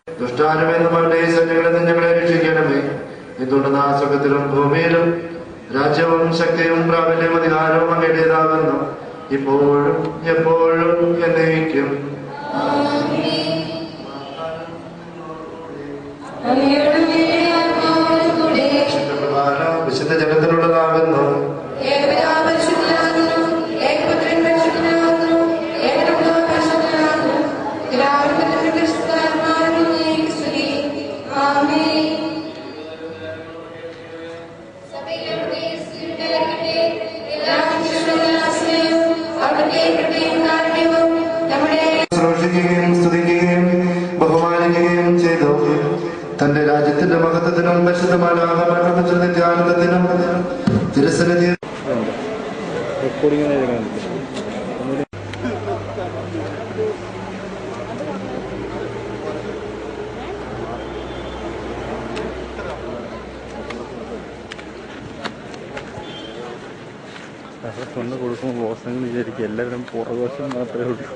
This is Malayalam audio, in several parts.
ദുഷ്ടാനുമെന്നുമാരുടെ സന്നികളിൽ നിന്ന് ഞങ്ങളെ രക്ഷിക്കണമേ. എന്തുകൊണ്ടെന്ന സ്വർഗ്ഗത്തിലും ഭൂമിയിലും രാജ്യവും ശക്തിയും പ്രാബല്യവും അധികാരവും അങ്ങയുടേതാകുന്നു, ഇപ്പോഴും എപ്പോഴും എന്നേക്കും. വിശുദ്ധ ജഗത്തിലുള്ളതാകുന്നു. സ്തുതിക്കുകയും ബഹുമാനിക്കുകയും ചെയ്തു. തന്റെ രാജ്യത്തിന്റെ മഹത്വത്തിനും പരിശുദ്ധമായ ധ്യാനത്തിനും തിരുസന്നിധി കൊണ്ട് കൊടുക്കുമ്പോൾ ബോസങ്ങൾ വിചാരിക്കും എല്ലാവരും പുറകോശം മാത്രമേ ഉള്ളൂ.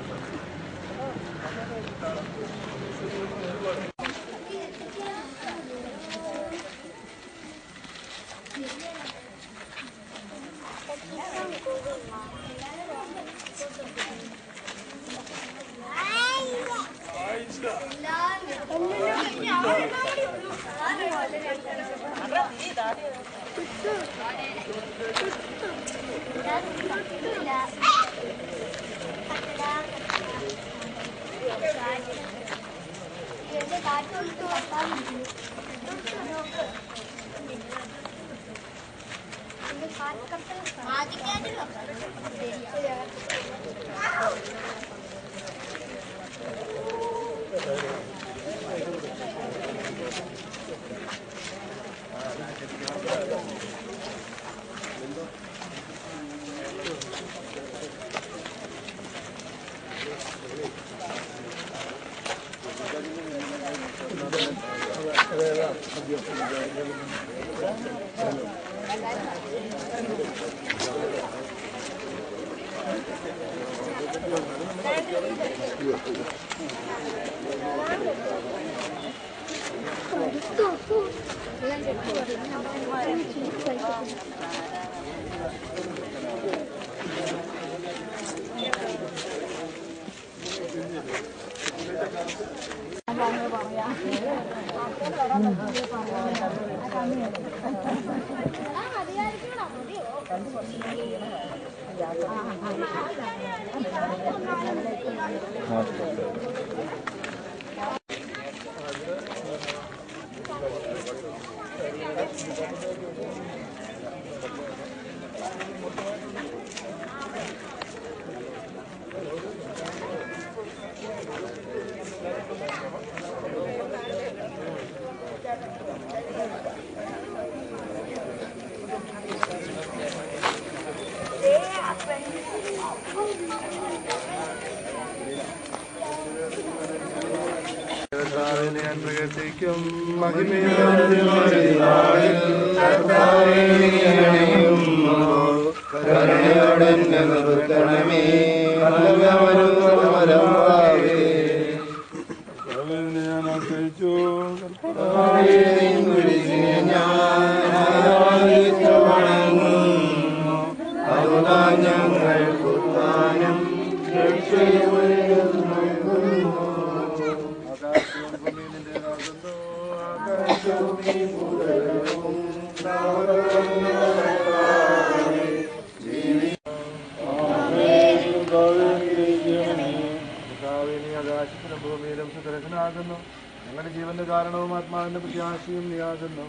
ഞങ്ങളുടെ ജീവന്റെ കാരണവും ആത്മാവിന്റെ പ്രത്യാശയും നീയാകുന്നു.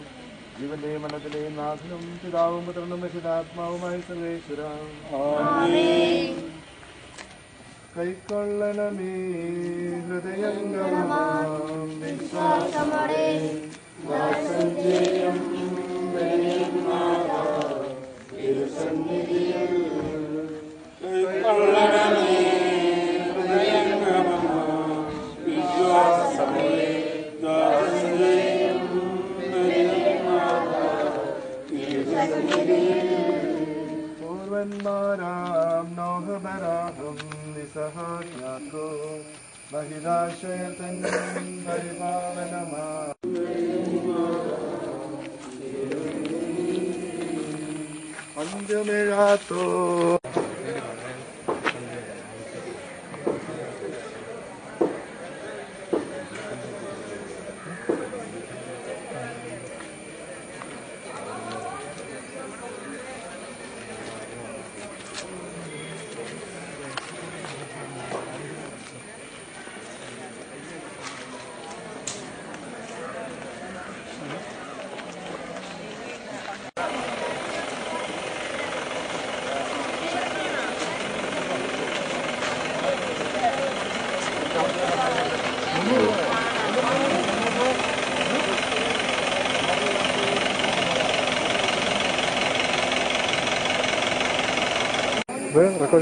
ജീവന്റെയും മരണത്തിന്റെയും നാഥനും പിതാവും പുത്രനും പരിശുദ്ധാത്മാവുമായി സർവേശ്വര കൈക്കൊള്ളണമേ ഹൃദയംഗമാം വിശ്വാസമോടെ പൂർവന്മാരാം നോഹബരാഹം നിസഹായാക്കോ മഹിതാശ്രയത്തൻ പരിപാവനമാ അന്ത്യമിഴാത്തോ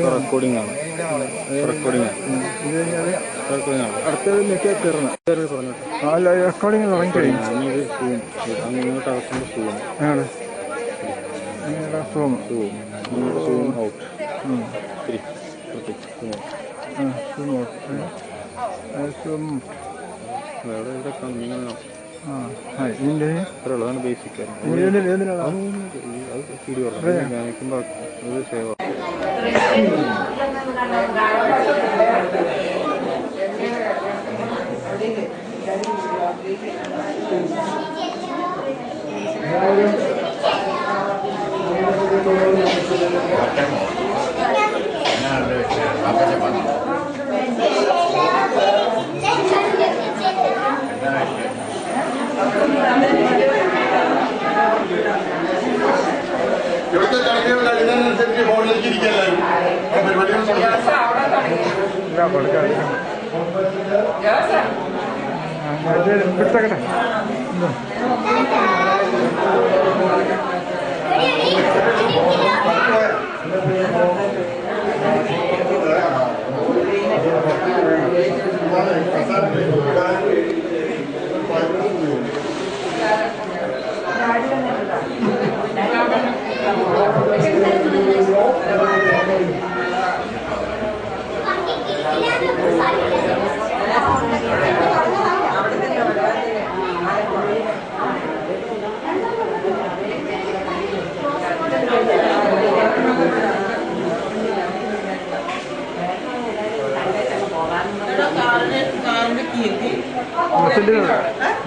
റെക്കോർഡിംഗ് ആണ്. അടുത്തത് നെറ്റിൽ കയറണം. അല്ല റെക്കോർഡിംഗ് തുടങ്ങി കഴിഞ്ഞു. ഇങ്ങോട്ട് അകത്തുമ്പോൾ സൂം സൂം ഔട്ട് ഇവിടെ കമ്മിങ്ങാണ്. ഇതിൻ്റെ അത്രയുള്ളതാണ് ബേസിക്. അത് വീഡിയോ കാണിക്കുമ്പോൾ അത് സേവ് ആവും. ഇവിടുത്തെ ചടങ്ങുകൾ കഴിയുന്നതിനനുസരിച്ച് ഫോണിലേക്ക് ഇരിക്കല്ലാരും പരിപാടികൾ വിട്ടേക്കട്ടെ.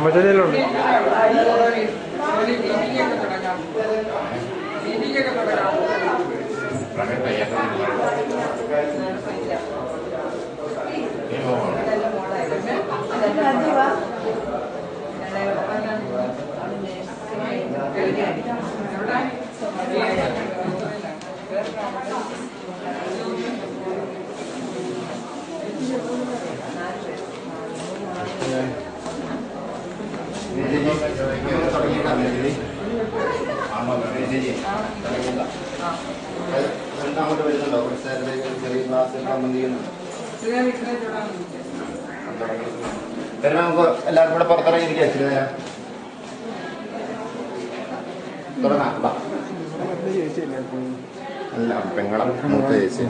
മറ്റേലുണ്ട് അങ്ങോട്ട് വരുന്നുണ്ടോ? ചെറിയ ക്ലാസ് വരുമ്പോ നമുക്ക് എല്ലാവർക്കും കൂടെ പുറത്തിറങ്ങിയിരിക്കുക. ഇച്ചിരി നേരം തുടങ്ങാം. അല്ല പെങ്ങളം മൂത്ത ചേച്ചി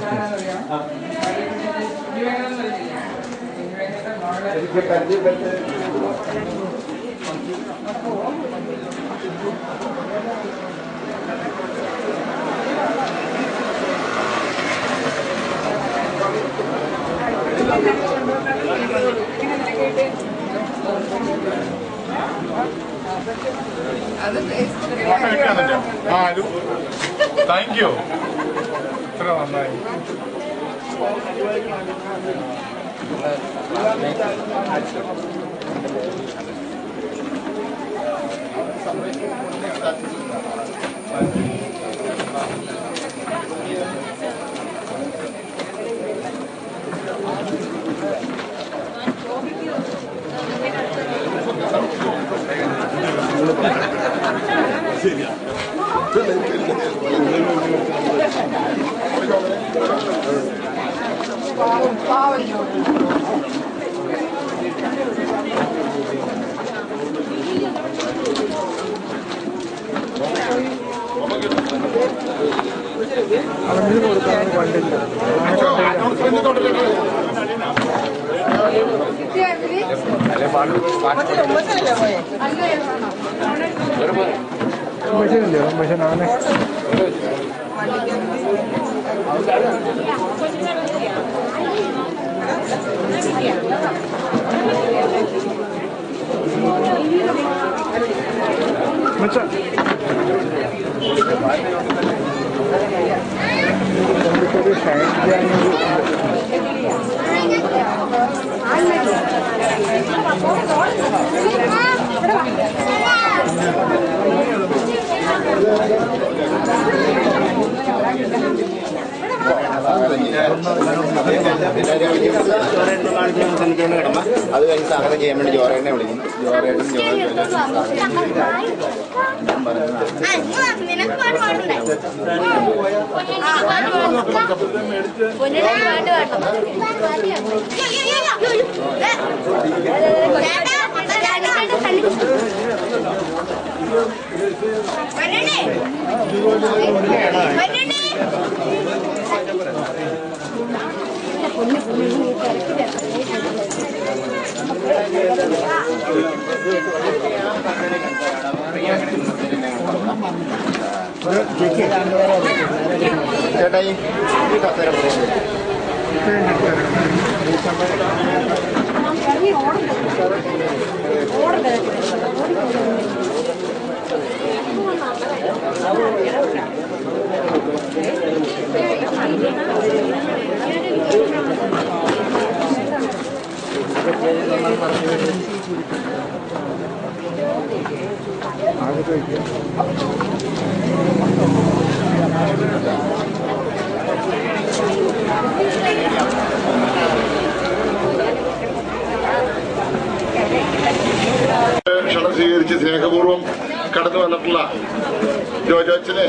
താങ്ക് യു. ഇത്ര നന്നായി. കൊടുക്കാൻ വണ്ടില്ല. മെഷീനില്ലേ മെഷീൻ അങ്ങനെ മെച്ച കിടന്ന അത് കഴിഞ്ഞ് സഹനം ചെയ്യാൻ വേണ്ടി ജോറേനെ വിളിക്കും. ജോറേട്ടും ചേട്ടായി ഈ കസേര ക്ഷണം സ്വീകരിച്ച് സ്നേഹപൂർവ്വം കടന്നു വന്നിട്ടുള്ള ജോജോച്ചനെ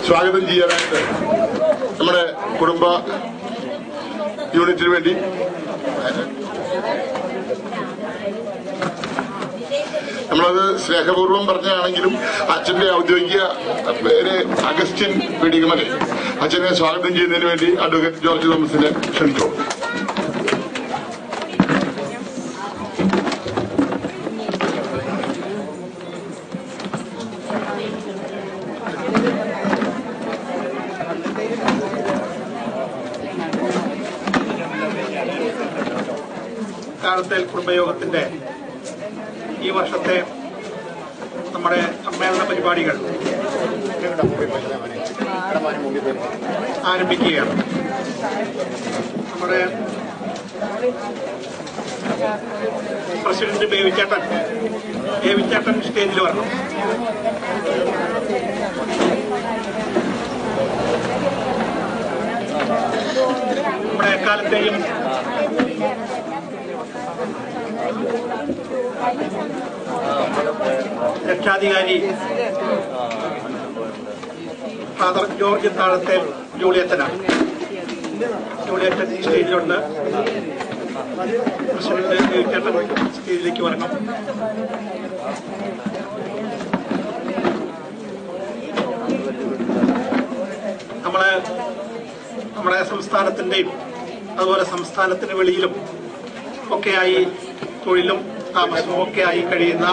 സ്വാഗതം ചെയ്യാനായിട്ട് നമ്മുടെ കുടുംബ യൂണിറ്റിന് വേണ്ടി നമ്മളത് സ്നേഹപൂർവ്വം പറഞ്ഞാണെങ്കിലും അച്ഛന്റെ ഔദ്യോഗിക പേര് അഗസ്റ്റിൻ വെടികമലെ. അച്ഛനെ സ്വാഗതം ചെയ്യുന്നതിന് വേണ്ടി അഡ്വക്കേറ്റ് ജോർജ് തോമസിനെ ക്ഷണിച്ചു. കാലത്തേൽ കുടുംബയോഗത്തിന്റെ ഈ വർഷത്തെ നമ്മുടെ സമ്മേളന പരിപാടികൾ ആരംഭിക്കുകയാണ്. നമ്മുടെ പ്രസിഡന്റ് ബേബിച്ചേട്ടൻ സ്റ്റേജിൽ വരണം. നമ്മുടെ എക്കാലത്തെയും രക്ഷാധികാരി ഫാദർ ജോർജ് താഴത്തേൽ ജൂലിയത്തനാണ്. ജൂലിയറ്റൻ സ്റ്റേജിലുണ്ട്. പ്രസിഡന്റ് സ്റ്റേജിലേക്ക് വരണം. നമ്മുടെ സംസ്ഥാനത്തിന്റെയും അതുപോലെ സംസ്ഥാനത്തിന് വെളിയിലും ഒക്കെയായി തൊഴിലും താമസവും ഒക്കെയായി കഴിയുന്ന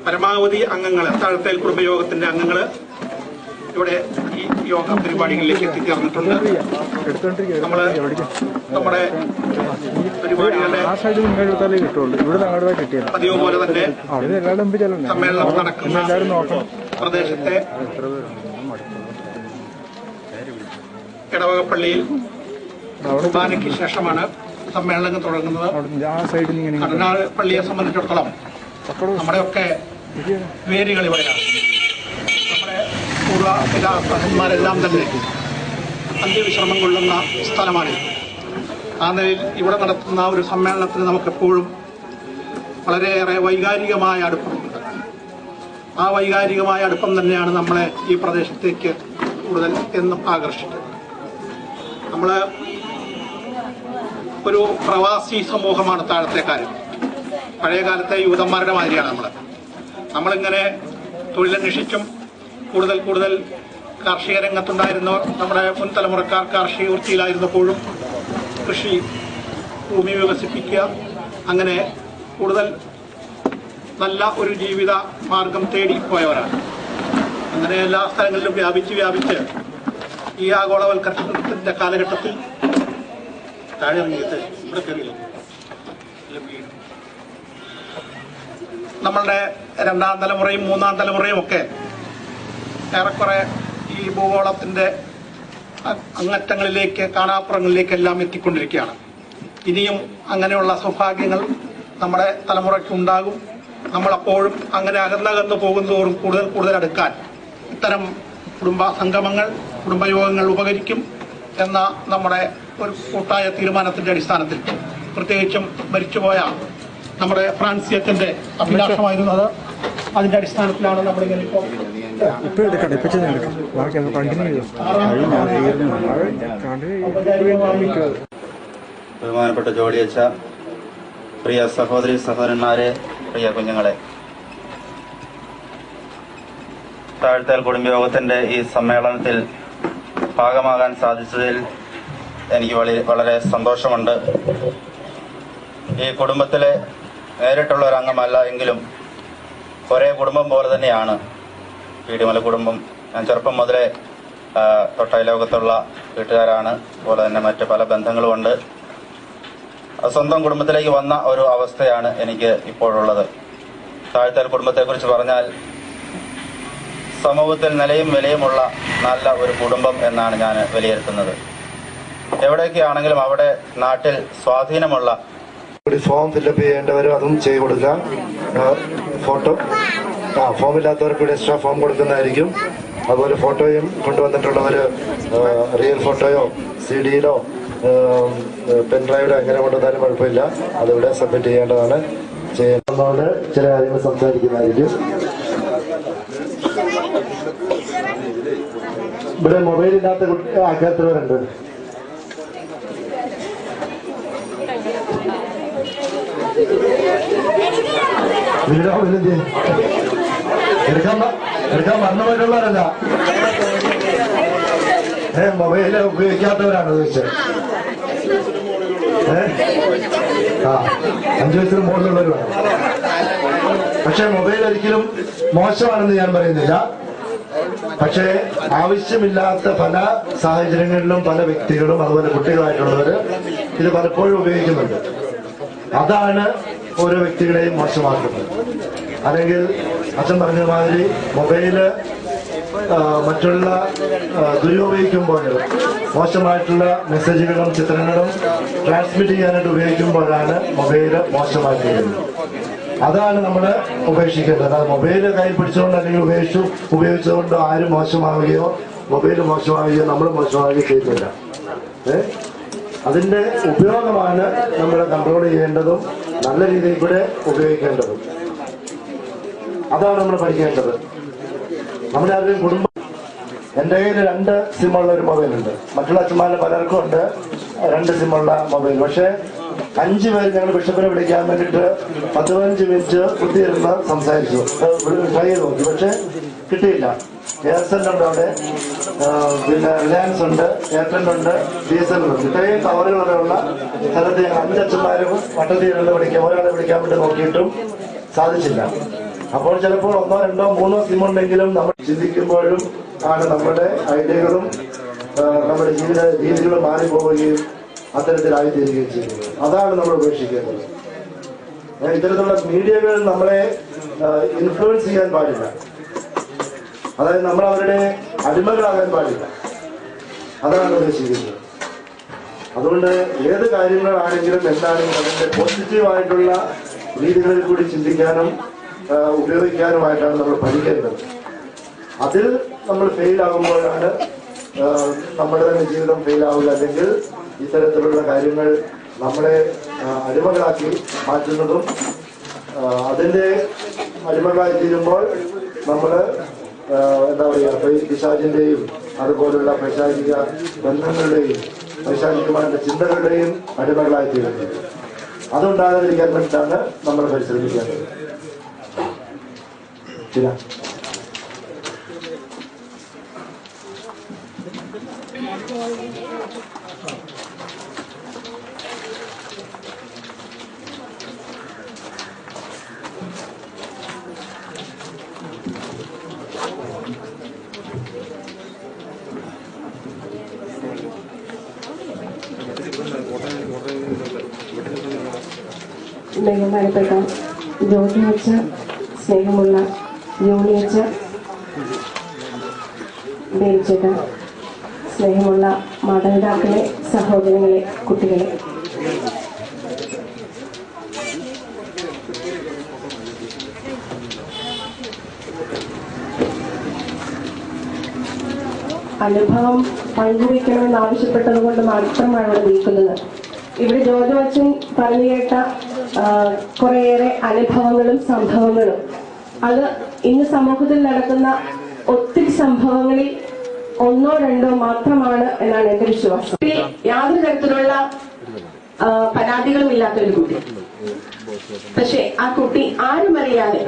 പരമാവധി അംഗങ്ങൾ, താഴത്തേൽ കുടുംബയോഗത്തിന്റെ അംഗങ്ങൾ ഇവിടെ ഈ യോഗ പരിപാടികളിലേക്ക് എത്തിച്ചേർന്നിട്ടുണ്ട്. നമ്മുടെ പരിപാടികളുടെ പതിവ് പോലെ തന്നെ സമ്മേളനം നടക്കുന്ന പ്രദേശത്തെ ഇടവകപ്പള്ളിയിൽ കുർബാനയ്ക്ക് ശേഷമാണ് സമ്മേളനം തുടങ്ങുന്നത്. കർണാട് പള്ളിയെ സംബന്ധിച്ചിടത്തോളം നമ്മുടെയൊക്കെ വേരുകൾ ഇവിടെയാണ്. നമ്മുടെ പൂർവ്വപിതാമഹന്മാരെല്ലാം തന്നെ അന്ത്യവിശ്രമം കൊള്ളുന്ന സ്ഥലമാണിത്. ആ നിലയിൽ ഇവിടെ നടത്തുന്ന ഒരു സമ്മേളനത്തിന് നമുക്കെപ്പോഴും വളരെയേറെ വൈകാരികമായ അടുപ്പമുണ്ട്. ആ വൈകാരികമായ അടുപ്പം തന്നെയാണ് നമ്മളെ ഈ പ്രദേശത്തേക്ക് കൂടുതൽ എന്നും ആകർഷിക്കുന്നത്. നമ്മൾ ഒരു പ്രവാസി സമൂഹമാണ് താഴത്തേക്കാരും. പഴയ കാലത്തെ യൂതന്മാരുടെ മാതിരിയാണ് നമ്മളിങ്ങനെ തൊഴിലന്വേഷിച്ചും കൂടുതൽ കാർഷിക രംഗത്തുണ്ടായിരുന്നവർ നമ്മുടെ മുൻ തലമുറക്കാർ കാർഷിക വൃത്തിയിലായിരുന്നപ്പോഴും കൃഷി ഭൂമി വികസിപ്പിക്കുക, അങ്ങനെ കൂടുതൽ നല്ല ഒരു ജീവിത മാർഗം തേടി പോയവരാണ്. അങ്ങനെ എല്ലാ സ്ഥലങ്ങളിലും വ്യാപിച്ച് ഈ ആഗോളവൽക്കരണത്തിന്റെ കാലഘട്ടത്തിൽ താഴെ ഇറങ്ങിയിട്ട് ഇവിടെ കയറിയില്ല. നമ്മളുടെ 2ാം തലമുറയും 3ാം തലമുറയും ഒക്കെ ഏറെക്കുറെ ഈ ഭൂഗോളത്തിന്റെ അങ്ങറ്റങ്ങളിലേക്ക് കാണാപ്പുറങ്ങളിലേക്കെല്ലാം എത്തിക്കൊണ്ടിരിക്കുകയാണ്. ഇനിയും അങ്ങനെയുള്ള സൗഭാഗ്യങ്ങൾ നമ്മുടെ തലമുറയ്ക്ക് ഉണ്ടാകും. നമ്മളപ്പോഴും അങ്ങനെ അകന്നകന്നു പോകുന്നതോറും കൂടുതൽ അടുക്കാൻ ഇത്തരം കുടുംബ സംഗമങ്ങൾ, കുടുംബയോഗങ്ങൾ ഉപകരിക്കും എന്ന നമ്മുടെ ഒരു കൂട്ടായ തീരുമാനത്തിന്റെ അടിസ്ഥാനത്തിൽ, പ്രത്യേകിച്ചും മരിച്ചുപോയ നമ്മുടെ ഫ്രാൻസി അച്ഛന്റെ അഭിലാഷമായിരുന്നത്, അതിന്റെ അടിസ്ഥാനത്തിലാണ് നമ്മളിങ്ങനെ ഇപ്പോൾ ബഹുമാനപ്പെട്ട ജോളി അച്ഛ, പ്രിയ സഹോദരി സഹോദരന്മാരെ, പ്രിയ കുഞ്ഞുങ്ങളെ, താഴ്ത്തൽ കുടുംബയോഗത്തിന്റെ ഈ സമ്മേളനത്തിൽ ഭാഗമാകാൻ സാധിച്ചതിൽ എനിക്ക് വളരെ സന്തോഷമുണ്ട്. ഈ കുടുംബത്തിലെ നേരിട്ടുള്ള ഒരു അംഗമല്ല എങ്കിലും ഒരേ കുടുംബം പോലെ തന്നെയാണ് പീടിമല കുടുംബം. ഞാൻ ചെറുപ്പം മുതലേ തൊട്ടയലോകത്തുള്ള വീട്ടുകാരാണ്. അതുപോലെ തന്നെ മറ്റ് പല ബന്ധങ്ങളുമുണ്ട്. സ്വന്തം കുടുംബത്തിലേക്ക് വന്ന ഒരു അവസ്ഥയാണ് എനിക്ക് ഇപ്പോഴുള്ളത്. താഴ്ത്തൽ കുടുംബത്തെക്കുറിച്ച് പറഞ്ഞാൽ സമൂഹത്തിൽ നിലയും വിലയുമുള്ള നല്ല ഒരു കുടുംബം എന്നാണ് ഞാൻ വിലയിരുത്തുന്നത്. എവിടെയൊക്കെയാണെങ്കിലും അവിടെ നാട്ടിൽ സ്വാധീനമുള്ള ഫോം ഫില്ലപ്പ് ചെയ്യേണ്ടവരും അതും ചെയ്ത് കൊടുക്കാം. ഫോട്ടോ ഫോമില്ലാത്തവർക്ക് കൂടി എക്സ്ട്രാ ഫോം കൊടുക്കുന്നതായിരിക്കും. അതുപോലെ ഫോട്ടോയും കൊണ്ടുവന്നിട്ടുള്ളവർ റിയൽ ഫോട്ടോയോ CD-യിലോ പെൻഡ്രൈവിലോ എങ്ങനെ കൊണ്ടുവന്നാലും കുഴപ്പമില്ല. അതിവിടെ സബ്മിറ്റ് ചെയ്യേണ്ടതാണ്. ചെയ്യുന്നതോട് ചില കാര്യങ്ങൾ സംസാരിക്കുന്നതായിരിക്കും. ഇവിടെ മൊബൈലില്ലാത്ത ആൾക്കാരുണ്ട്. എടുക്കാൻ മറന്നുപോയിട്ടുള്ളവരല്ല, മൊബൈല് ഉപയോഗിക്കാത്തവരാണ് ചോദിച്ചത്. 5 വയസ്സിന് മുകളിലുള്ളവരുമാണ്. പക്ഷെ മൊബൈൽ ഒരിക്കലും മോശമാണെന്ന് ഞാൻ പറയുന്നില്ല. പക്ഷേ ആവശ്യമില്ലാത്ത പല സാഹചര്യങ്ങളിലും പല വ്യക്തികളും അതുപോലെ കുട്ടികളായിട്ടുള്ളവർ ഇത് പലപ്പോഴും ഉപയോഗിക്കുന്നുണ്ട്. അതാണ് ഓരോ വ്യക്തികളെയും മോശമാക്കുന്നത്. അല്ലെങ്കിൽ അച്ഛൻ പറഞ്ഞ മാതിരി മൊബൈല് മറ്റുള്ള ദുരുപയോഗിക്കുമ്പോൾ മോശമായിട്ടുള്ള മെസ്സേജുകളും ചിത്രങ്ങളും ട്രാൻസ്മിറ്റ് ചെയ്യാനായിട്ട് ഉപയോഗിക്കുമ്പോഴാണ് മൊബൈല് മോശമായി തീരുന്നത്. അതാണ് നമ്മൾ ഉപേക്ഷിക്കേണ്ടത്. അത് മൊബൈല് കയ്യിൽ പിടിച്ചുകൊണ്ട് അല്ലെങ്കിൽ ഉപയോഗിച്ചുകൊണ്ട് ആരും മോശമാവുകയോ മൊബൈല് മോശമാവുകയോ നമ്മൾ മോശമാവുകയോ ചെയ്തില്ല. അതിന്റെ ഉപയോഗമാണ് നമ്മൾ കൺട്രോൾ ചെയ്യേണ്ടതും നല്ല രീതിയിൽ കൂടെ ഉപയോഗിക്കേണ്ടതും. അതാണ് നമ്മൾ പഠിക്കേണ്ടത്. നമ്മുടെ ആരുടെയും കുടുംബം, എൻ്റെ കയ്യിൽ 2 സിമ്മുള്ള ഒരു മൊബൈലുണ്ട്. മറ്റുള്ള അച്ഛന്മാരുടെ പലർക്കും ഉണ്ട് 2 സിമ്മുള്ള മൊബൈൽ. പക്ഷേ 5 പേര് ഞങ്ങൾ ബിഷപ്പിനെ വിളിക്കാൻ വേണ്ടിയിട്ട് 10-15 മിനിറ്റ് കുത്തിയിരുന്ന് സംസാരിച്ചു, ട്രൈ ചെയ്ത് നോക്കി. പക്ഷെ കിട്ടിയില്ല. എയർസെൽ ഉണ്ട് അവിടെ, പിന്നെ റിലയൻസ് ഉണ്ട്, എയർടെൽ ഉണ്ട്, BSNL ഉണ്ട്. ഇത്രയും ടവറുകളുള്ള സ്ഥലത്ത് ഞങ്ങൾ 5 അച്ഛന്മാരും വട്ടത്തിരുന്ന് ഒരാളെ വിളിക്കാൻ വേണ്ടി നോക്കിയിട്ടും സാധിച്ചില്ല. അപ്പോൾ ചിലപ്പോൾ 1, 2, 3 സിം ഉണ്ടെങ്കിലും നമ്മൾ ചിന്തിക്കുമ്പോഴും ആണ് നമ്മുടെ ഐഡിയകളും നമ്മുടെ ജീവിത രീതികളും മാറിപ്പോവുകയും അത്തരത്തിലായിത്തീരുകയും ചെയ്യുന്നത്. അതാണ് നമ്മൾ ഉപേക്ഷിക്കേണ്ടത്. ഇത്തരത്തിലുള്ള മീഡിയകൾ നമ്മളെ ഇൻഫ്ലുവൻസ് ചെയ്യാൻ പാടില്ല. അതായത് നമ്മൾ അവരുടെ അടിമകളാകാൻ പാടില്ല. അതാണ് ഉദ്ദേശിക്കുന്നത്. അതുകൊണ്ട് ഏത് കാര്യങ്ങളാണെങ്കിലും എന്താണെങ്കിലും അതിന്റെ പോസിറ്റീവായിട്ടുള്ള രീതികളിൽ കൂടി ചിന്തിക്കാനും ഉപയോഗിക്കാനുമായിട്ടാണ് നമ്മൾ പഠിക്കേണ്ടത്. അതിൽ നമ്മൾ ഫെയിലാകുമ്പോഴാണ് നമ്മുടെ തന്നെ ജീവിതം ഫെയിലാവുക. അല്ലെങ്കിൽ ഇത്തരത്തിലുള്ള കാര്യങ്ങൾ നമ്മളെ അടിമകളാക്കി മാറ്റുന്നതും അതിൻ്റെ അടിമകളായി തീരുമ്പോൾ നമ്മൾ എന്താ പറയുക, പിശാചിന്റെയും അതുപോലുള്ള പൈശാചിക ബന്ധങ്ങളുടെയും പൈശാചികമായിട്ടുള്ള ചിന്തകളുടെയും അടിമകളായി തീരുന്നത്. അതുണ്ടാകാതിരിക്കാൻ വേണ്ടിയിട്ടാണ് നമ്മൾ പരിശ്രമിക്കേണ്ടത്. ശരി. ബഹുമാനപ്പെട്ട ജോജി അച്ഛ, സ്നേഹമുള്ള ജോണി അച്ഛ, ദേവിച്ചേട്ട, സ്നേഹമുള്ള മാതാപിതാക്കളെ, സഹോദരങ്ങളെ, കുട്ടികളെ, അനുഭവം പങ്കുവയ്ക്കണമെന്ന് ആവശ്യപ്പെട്ടത് കൊണ്ട് മാത്രമാണ് ഇവിടെ നിൽക്കുന്നത്. ഇവിടെ ജോജു അച്ഛൻ പറഞ്ഞു കേട്ട കുറേയേറെ അനുഭവങ്ങളും സംഭവങ്ങളും, അത് ഇന്ന് സമൂഹത്തിൽ നടക്കുന്ന ഒത്തിരി സംഭവങ്ങളിൽ ഒന്നോ രണ്ടോ മാത്രമാണ് എന്നാണ് എന്റെ വിശ്വാസം. യാതൊരു തരത്തിലുള്ള പരാതികളും ഇല്ലാത്തൊരു കുട്ടി. പക്ഷെ ആ കുട്ടി ആരും അറിയാതെ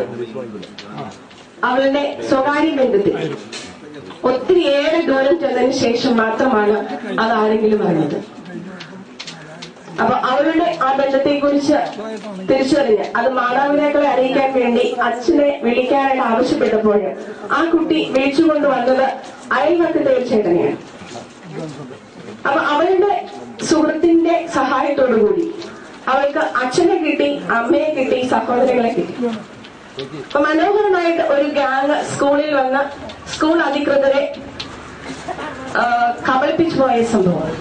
അവളുടെ സ്വകാര്യ ബന്ധത്തിൽ ഒത്തിരിയേറെ ദൂരം ചെന്നതിന് ശേഷം മാത്രമാണ് അത് ആരെങ്കിലും അറിഞ്ഞത്. അപ്പൊ അവരുടെ ആ ബന്ധത്തെക്കുറിച്ച് തിരിച്ചറിഞ്ഞ് അത് മാതാപിതാക്കളെ അറിയിക്കാൻ വേണ്ടി അച്ഛനെ വിളിക്കാനായിട്ട് ആവശ്യപ്പെട്ടപ്പോൾ ആ കുട്ടി വിളിച്ചുകൊണ്ട് വന്നത് അയൽവക്കത്തെ ഒരു ചേട്ടനെയാണ്. അപ്പൊ അവളുടെ സുഹൃത്തിന്റെ സഹായത്തോടുകൂടി അവൾക്ക് അച്ഛനെ കിട്ടി, അമ്മയെ കിട്ടി, സഹോദരങ്ങളെ കിട്ടി. അപ്പൊ മനോഹരമായിട്ട് ഒരു ഗ്യാങ് സ്കൂളിൽ വന്ന് സ്കൂൾ അധികൃതരെ കബളിപ്പിച്ചു പോയ സംഭവം.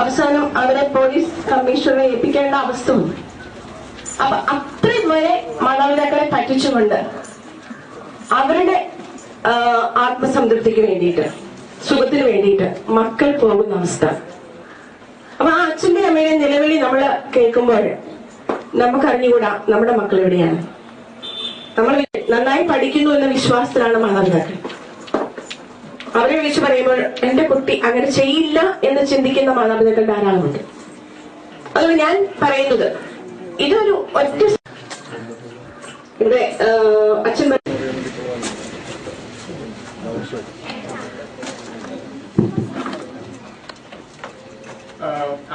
അവസാനം അവരെ പോലീസ് കമ്മീഷണറെ ഏൽപ്പിക്കേണ്ട അവസ്ഥ വന്നു. അപ്പൊ അത്രയും വരെ മാതാപിതാക്കളെ പറ്റിച്ചുകൊണ്ട് അവരുടെ ആത്മസംതൃപ്തിക്ക് വേണ്ടിയിട്ട്, സുഖത്തിന് വേണ്ടിയിട്ട് മക്കൾ പോകുന്ന അവസ്ഥ. അപ്പൊ ആ അച്ഛന്റെ അമ്മയുടെ നിലവിളി നമ്മൾ കേൾക്കുമ്പോൾ നമുക്കറിഞ്ഞുകൂടാ നമ്മുടെ മക്കൾ എവിടെയാണ്. നമ്മൾ നന്നായി പഠിക്കുന്നു എന്ന വിശ്വാസത്തിലാണ് മാതാപിതാക്കൾ. അവരെ വിളിച്ചു പറയുമ്പോൾ എന്റെ കുട്ടി അങ്ങനെ ചെയ്യില്ല എന്ന് ചിന്തിക്കുന്ന മാതാപിതാക്കൾ ധാരാളമുണ്ട്. അതുകൊണ്ട് ഞാൻ പറയുന്നത് ഇതൊരു ഒറ്റ ഇവിടെ അച്ഛൻ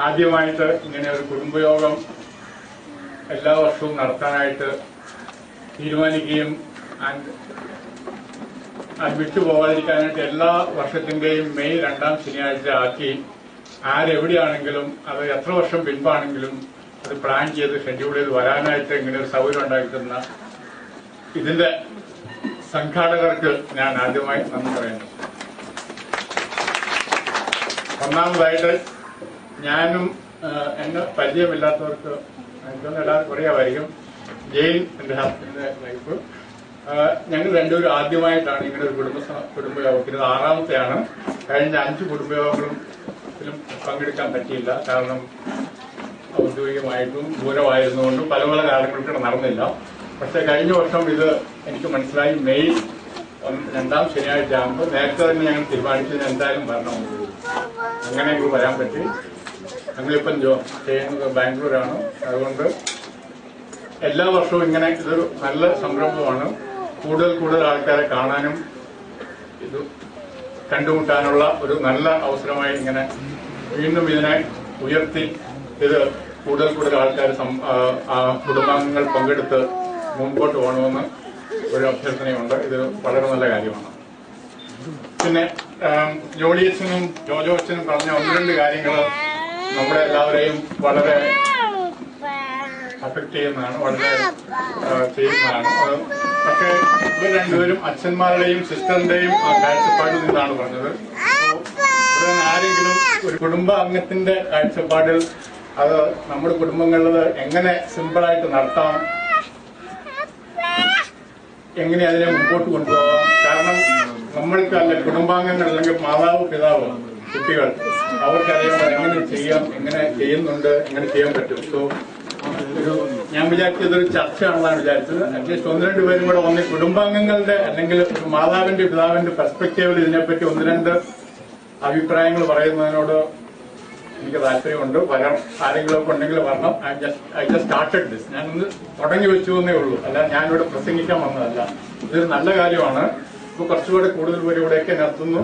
ആദ്യമായിട്ട് ഇങ്ങനെ ഒരു കുടുംബയോഗം എല്ലാ വർഷവും നടത്താനായിട്ട് തീരുമാനിക്കുകയും അത് വിട്ടുപോകാതിരിക്കാനായിട്ട് എല്ലാ വർഷത്തിന്റെയും മെയ് 2ാം ശനിയാഴ്ച ആക്കി ആരെവിടെയാണെങ്കിലും അത് എത്ര വർഷം പിൻപാണെങ്കിലും അത് പ്ലാൻ ചെയ്ത് ഷെഡ്യൂൾ ചെയ്ത് വരാനായിട്ട് ഇങ്ങനെ ഒരു സൗകര്യം ഉണ്ടാക്കിത്തന്ന ഇതിന്റെ സംഘാടകർക്ക് ഞാൻ ആദ്യമായി നന്ദി പറയുന്നു. ഒന്നാമതായിട്ട് ഞാനും എന്നെ പരിചയമില്ലാത്തവർക്ക് എനിക്കൊന്നും എല്ലാവർക്കും അറിയാമായിരിക്കും. ജെയിൻ എന്റെ ഹസ്ബൻഡിന്റെ വൈഫ്, ഞങ്ങൾ രണ്ടുപേരും ആദ്യമായിട്ടാണ് ഇങ്ങനെ ഒരു കുടുംബയോഗത്തിൽ. ഇത് 6ാമത്തെയാണ്. കഴിഞ്ഞ 5 കുടുംബയോഗങ്ങളിലും പങ്കെടുക്കാൻ പറ്റിയില്ല. കാരണം ഔദ്യോഗികമായിട്ടും ദൂരമായിരുന്നുകൊണ്ടും പല പല കാരണങ്ങൾക്കും നടന്നില്ല. പക്ഷെ കഴിഞ്ഞ വർഷം ഇത് എനിക്ക് മനസ്സിലായി മെയ് 2ാം ശനിയാഴ്ച ആകുമ്പോൾ നേരത്തെ തന്നെ ഞങ്ങൾ തീരുമാനിച്ചത് എന്തായാലും വരണം. അങ്ങനെ ഞങ്ങൾ വരാൻ പറ്റി. ഞങ്ങളിപ്പം ചെയ്യുന്നത് ബാംഗ്ലൂരാണ്. അതുകൊണ്ട് എല്ലാ വർഷവും ഇങ്ങനെ ഇതൊരു നല്ല സംരംഭമാണ്. കൂടുതൽ ആൾക്കാരെ കാണാനും ഇത് കണ്ടുമുട്ടാനുള്ള ഒരു നല്ല അവസരമായി ഇങ്ങനെ വീണ്ടും ഇതിനെ ഉയർത്തി ഇത് കൂടുതൽ ആൾക്കാർ കുടുംബാംഗങ്ങൾ പങ്കെടുത്ത് മുമ്പോട്ട് പോകണമെന്ന് ഒരു അഭ്യർത്ഥനയുണ്ട്. ഇത് വളരെ നല്ല കാര്യമാണ്. പിന്നെ ജോളി അച്ഛനും ജോജോ അച്ഛനും പറഞ്ഞ 1-2 കാര്യങ്ങൾ നമ്മുടെ എല്ലാവരെയും വളരെ അഫക്ട് ചെയ്യുന്നതാണ്, വളരെ ചെയ്യുന്നതാണ്. പക്ഷേ ഇവർ രണ്ടുപേരും അച്ഛന്മാരുടെയും സിസ്റ്ററിന്റെയും കാഴ്ചപ്പാടിൽ നിന്നാണ് പറഞ്ഞത്. ഇവിടെ ആരെങ്കിലും ഒരു കുടുംബാംഗത്തിന്റെ കാഴ്ചപ്പാടിൽ അത് നമ്മുടെ കുടുംബങ്ങളിൽ എങ്ങനെ സിമ്പിളായിട്ട് നടത്താം, എങ്ങനെ അതിനെ മുമ്പോട്ട് കൊണ്ടുപോകാം. കാരണം നമ്മൾക്ക് അല്ല കുടുംബാംഗങ്ങൾ അല്ലെങ്കിൽ മാതാവ് പിതാവ് കുട്ടികൾ അവർക്കറിയാം എങ്ങനെ ചെയ്യാം, എങ്ങനെ ചെയ്യുന്നുണ്ട്, എങ്ങനെ ചെയ്യാൻ പറ്റും. സോ ഞാൻ വിചാരിച്ചതൊരു ചർച്ചയാണെന്നാണ് വിചാരിച്ചത്. അറ്റ്ലീസ്റ്റ് 1-2 പേരും കൂടെ വന്ന് കുടുംബാംഗങ്ങളുടെ അല്ലെങ്കിൽ മാതാവിന്റെ പിതാവിന്റെ പെർസ്പെക്റ്റീവിൽ ഇതിനെപ്പറ്റി 1-2 അഭിപ്രായങ്ങൾ പറയുന്നതിനോട് എനിക്ക് താല്പര്യമുണ്ട്. വരാം, ആരെങ്കിലും ഉണ്ടെങ്കിൽ വരണം. I just started this. ഞാനൊന്ന് തുടങ്ങി വെച്ചു എന്നേ ഉള്ളൂ, അല്ല ഞാനിവിടെ പ്രസംഗിക്കാൻ വന്നതല്ല. ഇതൊരു നല്ല കാര്യമാണ്. ഇപ്പൊ കുറച്ചുകൂടെ കൂടുതൽ പേര് ഇവിടെയൊക്കെ നടത്തുന്നു.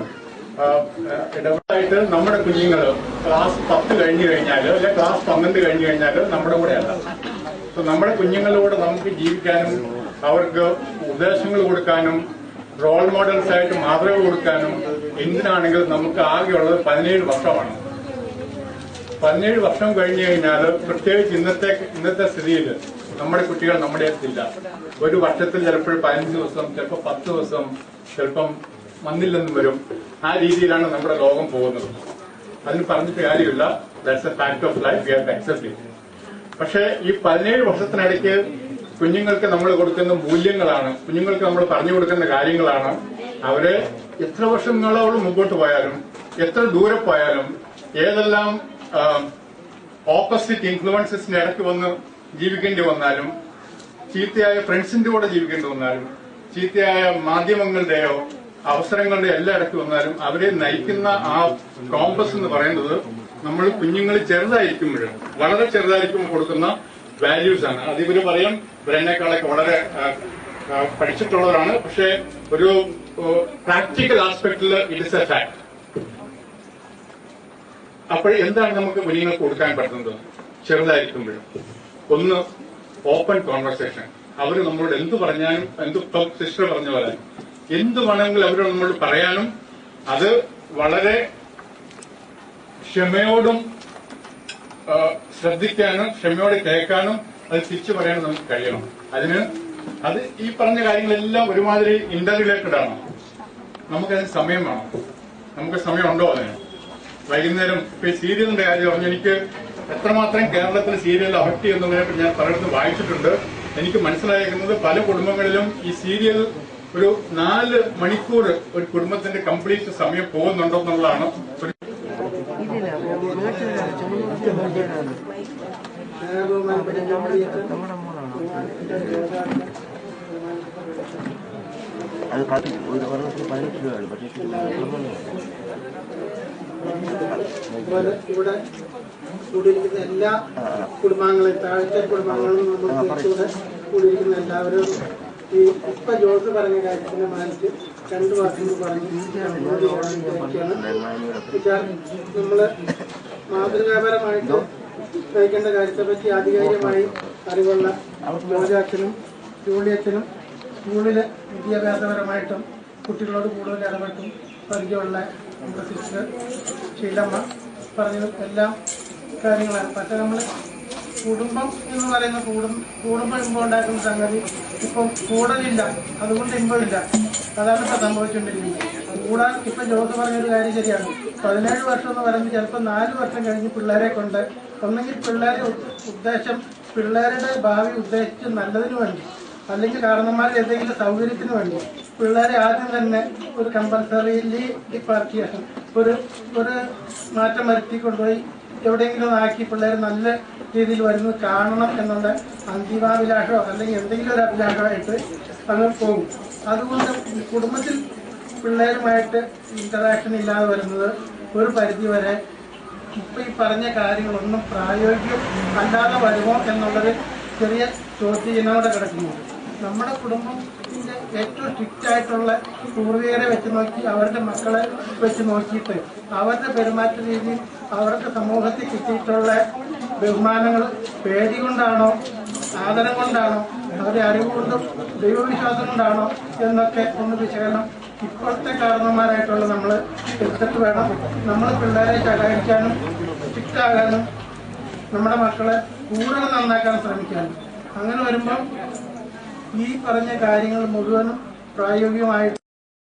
ഇടപെട്ടായിട്ട് നമ്മുടെ കുഞ്ഞുങ്ങൾ ക്ലാസ് 10 കഴിഞ്ഞു കഴിഞ്ഞാൽ അല്ലെങ്കിൽ ക്ലാസ് 12 കഴിഞ്ഞു കഴിഞ്ഞാൽ നമ്മുടെ കൂടെയല്ല. അപ്പൊ നമ്മുടെ കുഞ്ഞുങ്ങളിലൂടെ നമുക്ക് ജീവിക്കാനും അവർക്ക് ഉപദേശങ്ങൾ കൊടുക്കാനും റോൾ മോഡൽസ് ആയിട്ട് മാതൃക കൊടുക്കാനും എന്തിനാണെങ്കിലും നമുക്ക് ആകെയുള്ളത് 17 വർഷമാണ്. 17 വർഷം കഴിഞ്ഞു കഴിഞ്ഞാൽ പ്രത്യേകിച്ച് ഇന്നത്തെ സ്ഥിതിയിൽ നമ്മുടെ കുട്ടികൾ നമ്മുടെ അടുത്തില്ല. ഒരു വർഷത്തിൽ ചിലപ്പോൾ 15 ദിവസം, ചിലപ്പോൾ 10 ദിവസം, ചിലപ്പം വന്നില്ലെന്നും വരും. ആ രീതിയിലാണ് നമ്മുടെ ലോകം പോകുന്നത്. അതിന് പറഞ്ഞിട്ട് കാര്യമില്ല. That's a fact of life, we have to accept it. പക്ഷേ ഈ 17 വർഷത്തിനിടയ്ക്ക് കുഞ്ഞുങ്ങൾക്ക് നമ്മൾ കൊടുക്കുന്ന മൂല്യങ്ങളാണ്, കുഞ്ഞുങ്ങൾക്ക് നമ്മൾ പറഞ്ഞു കൊടുക്കുന്ന കാര്യങ്ങളാണ് അവരെ എത്ര വർഷങ്ങളോളം മുമ്പോട്ട് പോയാലും, എത്ര ദൂരെ പോയാലും, ഏതെല്ലാം ഓപ്പോസിറ്റ് ഇൻഫ്ലുവൻസസിന്റെ ഇടയ്ക്ക് വന്ന് ജീവിക്കേണ്ടി വന്നാലും, ചീത്തയായ ഫ്രണ്ട്സിന്റെ കൂടെ ജീവിക്കേണ്ടി വന്നാലും, ചീത്തയായ മാധ്യമങ്ങളുടെയോ അവസരങ്ങളുടെ എല്ലാം ഇടയ്ക്ക് വന്നാലും അവരെ നയിക്കുന്ന ആ കോമ്പസ് എന്ന് പറയുന്നത് നമ്മൾ കുഞ്ഞുങ്ങൾ ചെറുതായിരിക്കുമ്പോഴും, വളരെ ചെറുതായിരിക്കുമ്പോൾ കൊടുക്കുന്ന വാല്യൂസ് ആണ്. അത് ഇവര് പറയും ഇവരെന്നേക്കാളൊക്കെ വളരെ പഠിച്ചിട്ടുള്ളവരാണ്, പക്ഷെ ഒരു പ്രാക്ടിക്കൽ ആസ്പെക്ടിൽ ഇറ്റ് ഇസ് എ ഫാക്ട്. അപ്പോൾ എന്താണ് നമുക്ക് കുഞ്ഞുങ്ങൾക്ക് കൊടുക്കാൻ പറ്റുന്നത് ചെറുതായിരിക്കുമ്പോഴും? ഒന്ന്, ഓപ്പൺ കോൺവെർസേഷൻ. അവർ നമ്മളോട് എന്ത് പറഞ്ഞാലും, സിസ്റ്റർ പറഞ്ഞ പോലെ എന്ത് വേണമെങ്കിലും അവരോട് നമ്മളോട് പറയാനും, അത് വളരെ ക്ഷമയോടും ശ്രദ്ധിക്കാനും, ക്ഷമയോടെ കേൾക്കാനും, അത് തിരിച്ചു പറയാനും നമുക്ക് കഴിയണം. അത് ഈ പറഞ്ഞ കാര്യങ്ങളെല്ലാം ഒരുമാതിരി ഇന്റർ റിലേറ്റഡ് ആണ്. നമുക്കതിന് സമയം വേണം. നമുക്ക് സമയമുണ്ടോ അതിന്? വൈകുന്നേരം ഇപ്പൊ ഈ സീരിയലിന്റെ കാര്യം പറഞ്ഞു. എനിക്ക് എത്രമാത്രം കേരളത്തിൽ സീരിയൽ അഫക്ട് ചെയ്യുന്നതിനെ ഞാൻ പലയിടത്തും വായിച്ചിട്ടുണ്ട്. എനിക്ക് മനസ്സിലായിരിക്കുന്നത് പല കുടുംബങ്ങളിലും ഈ സീരിയൽ ഒരു 4 മണിക്കൂർ ഒരു കുടുംബത്തിന്റെ കംപ്ലീറ്റ് സമയം പോകുന്നുണ്ടെന്നുള്ളതാണ്. ഇവിടെ കൂടിയിരിക്കുന്ന എല്ലാ കുടുംബാംഗങ്ങളും, താഴത്തെ കുടുംബാംഗങ്ങളും നമ്മൾ കൂടിയിരിക്കുന്ന എല്ലാവരും ഈ ഇപ്പൊ ജോസ് പറഞ്ഞ കാര്യത്തിനെ മാനിച്ച് 2 വാക്കുകൾ പറഞ്ഞ് നമ്മള് മാതൃകാപരമായിട്ട് നയിക്കേണ്ട കാര്യത്തെപ്പറ്റി ആധികാരികമായി അറിവുള്ള മോജാച്ചനും ജൂലിയച്ചനും സ്കൂളില് വിദ്യാഭ്യാസപരമായിട്ടും കുട്ടികളോട് കൂടുതൽ ഇടപെട്ടും പരിചയമുള്ള നമ്മുടെ സിസ്റ്റർ ഷീലമ്മ പറഞ്ഞതും എല്ലാം കാര്യങ്ങളാണ്. പക്ഷെ നമ്മൾ കുടുംബം എന്ന് പറയുന്ന കുടുംബം ഇമ്പം ഉണ്ടാക്കുന്ന സംഗതി ഇപ്പം കൂടുതലില്ല, അതുകൊണ്ട് ഇമ്പമില്ല. അതാണ് ഇപ്പൊ സംഭവിച്ചുകൊണ്ടിരിക്കുന്നത്. കൂടാൻ ഇപ്പൊ ജോസ് പറഞ്ഞൊരു കാര്യം ശരിയാണ്. 17 വർഷം എന്ന് പറയുന്നത് ചിലപ്പോൾ 4 വർഷം കഴിഞ്ഞ് പിള്ളേരെ കൊണ്ട് ഒന്നെങ്കിൽ പിള്ളേരുടെ ഭാവി ഉദ്ദേശിച്ച് നല്ലതിന് വേണ്ടി, അല്ലെങ്കിൽ കാരണന്മാരുടെ എന്തെങ്കിലും സൗകര്യത്തിന് വേണ്ടി പിള്ളേരെ ആദ്യം തന്നെ ഒരു കമ്പൽസറിലി ഡിപ്പാർട്ടിയേഷൻ, ഒരു മാറ്റം വരുത്തി കൊണ്ടുപോയി എവിടെയെങ്കിലും ആക്കി പിള്ളേർ നല്ല രീതിയിൽ വരുന്നത് കാണണം എന്നുള്ള അന്തിമാഭിലാഷമോ അല്ലെങ്കിൽ എന്തെങ്കിലും ഒരു അഭിലാഷമായിട്ട് അങ്ങനെ പോകും. അതുകൊണ്ട് കുടുംബത്തിൽ പിള്ളേരുമായിട്ട് ഇന്ററാക്ഷൻ ഇല്ലാതെ വരുന്നത് ഒരു പരിധിവരെ ഇപ്പൊ ഈ പറഞ്ഞ കാര്യങ്ങളൊന്നും പ്രായോഗികം അല്ലാതെ വരുമോ എന്നുള്ളത് ചെറിയ ചോദ്യചിഹ്നോടെ കിടക്കുന്നു. നമ്മുടെ കുടുംബത്തിന്റെ ഏറ്റവും സ്ട്രിക്റ്റ് ആയിട്ടുള്ള പൂർവികരെ വെച്ച് നോക്കി, അവരുടെ മക്കളെ വെച്ച് നോക്കിയിട്ട് അവരുടെ പെരുമാറ്റ രീതിയിൽ അവർക്ക് സമൂഹത്തിൽ കിട്ടിയിട്ടുള്ള ബഹുമാനങ്ങൾ പേടി കൊണ്ടാണോ, ആദരം കൊണ്ടാണോ, അവരുടെ അറിവ് കൊണ്ടും ദൈവവിശ്വാസം കൊണ്ടാണോ എന്നൊക്കെ ഒന്ന് വിശകലനം ഇപ്പോഴത്തെ കാരണന്മാരായിട്ടുള്ള നമ്മൾ എടുത്തിട്ട് വേണം നമ്മൾ പിള്ളേരെ ശകാരിക്കാനും സ്ട്രിക്റ്റ് ആകാനും നമ്മുടെ മക്കളെ കൂടുതൽ നന്നാക്കാൻ ശ്രമിക്കാനും. അങ്ങനെ വരുമ്പം ഈ പറഞ്ഞ കാര്യങ്ങൾ മുഴുവനും പ്രായോഗികമായിട്ട്